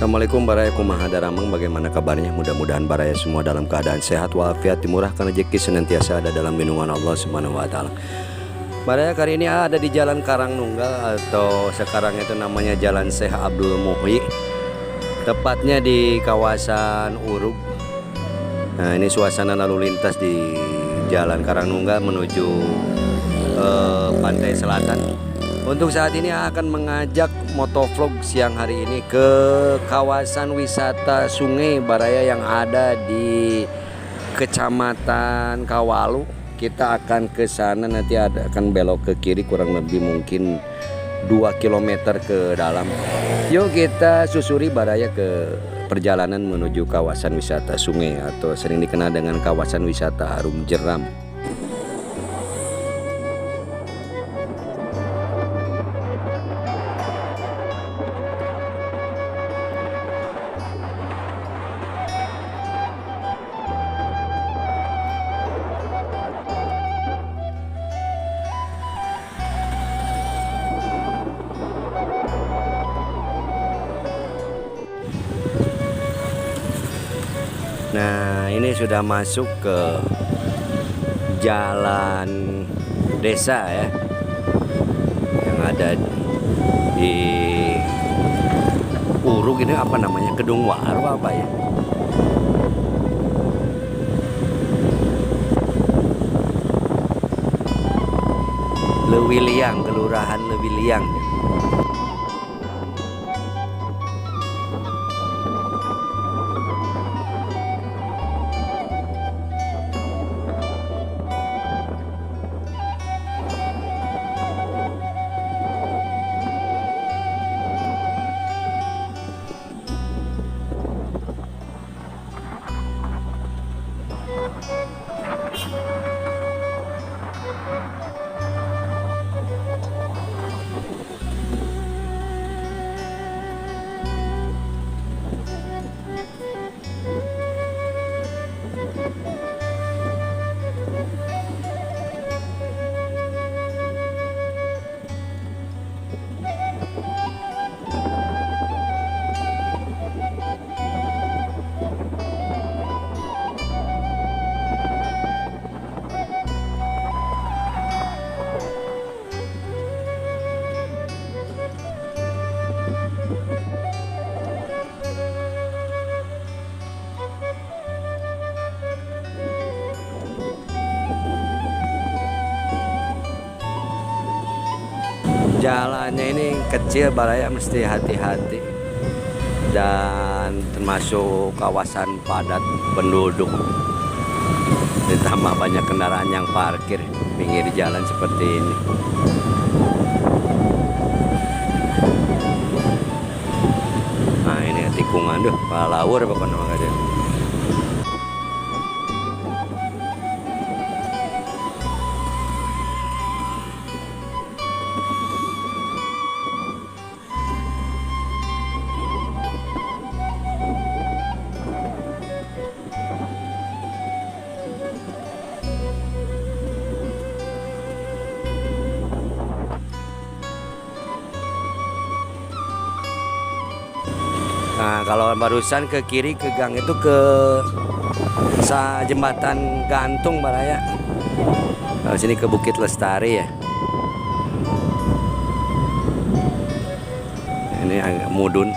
Assalamualaikum baraya kumaha daramang, bagaimana kabarnya? Mudah-mudahan baraya semua dalam keadaan sehat walafiat, dimurahkan rezeki, senantiasa ada dalam lindungan Allah Subhanahu wa taala. Baraya kali ini ada di Jalan Karangnunggal atau sekarang itu namanya Jalan Syekh Abdul Muhyi. Tepatnya di kawasan Urug. Nah, ini suasana lalu lintas di Jalan Karangnunggal menuju pantai selatan. Untuk saat ini akan mengajak motovlog siang hari ini ke kawasan wisata Sungai Baraya yang ada di Kecamatan Kawalu. Kita akan ke sana, nanti akan belok ke kiri kurang lebih mungkin 2 km ke dalam. Yuk kita susuri Baraya ke perjalanan menuju kawasan wisata Sungai atau sering dikenal dengan kawasan wisata Arum Jeram. Nah, ini sudah masuk ke jalan desa ya, yang ada di Urug. Ini apa namanya, Kedung Waru apa ya? Lewiliang, Kelurahan Lewiliang. Jalannya ini kecil Baraya, mesti hati-hati, dan termasuk kawasan padat penduduk, ditambah banyak kendaraan yang parkir pinggir jalan seperti ini. Nah, ini tikungan tuh palawur apa namanya dia. Nah, kalau barusan ke kiri ke gang itu ke jembatan gantung Baraya. Kalau sini ke Bukit Lestari ya. Ini agak mudun.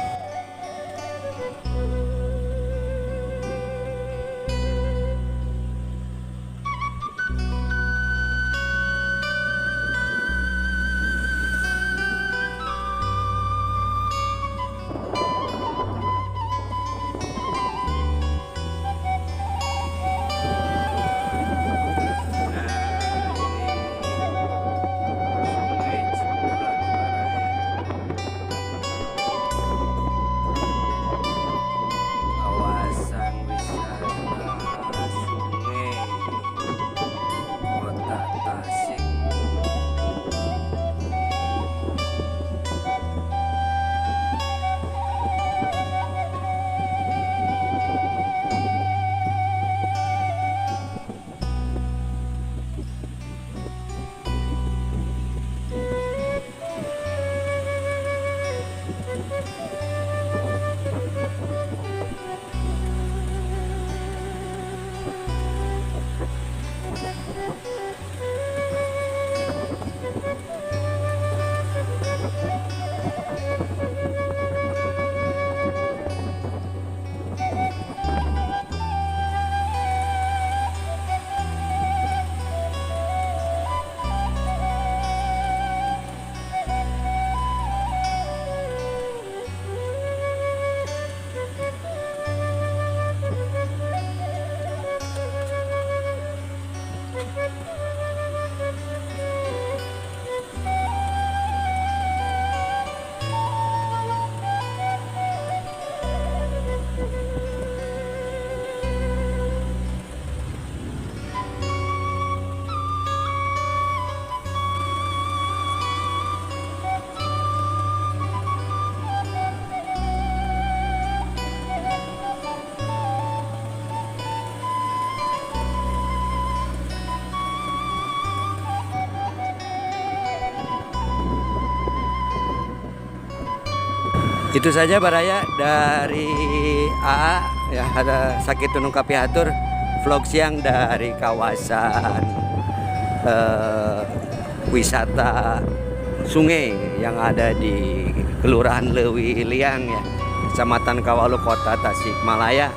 Itu saja Baraya dari AA ya, ada sakit tunung kapihatur vlog siang dari kawasan wisata sungai yang ada di Kelurahan Leuwi Liang ya, Kecamatan Kawalu, Kota Tasikmalaya.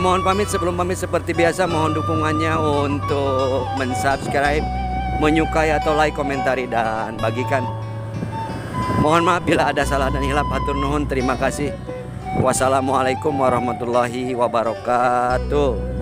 Mohon pamit, sebelum pamit seperti biasa mohon dukungannya untuk mensubscribe, menyukai atau like, komentari dan bagikan. Mohon maaf bila ada salah dan hilaf, hatur nuhun, terima kasih. Wassalamualaikum warahmatullahi wabarakatuh.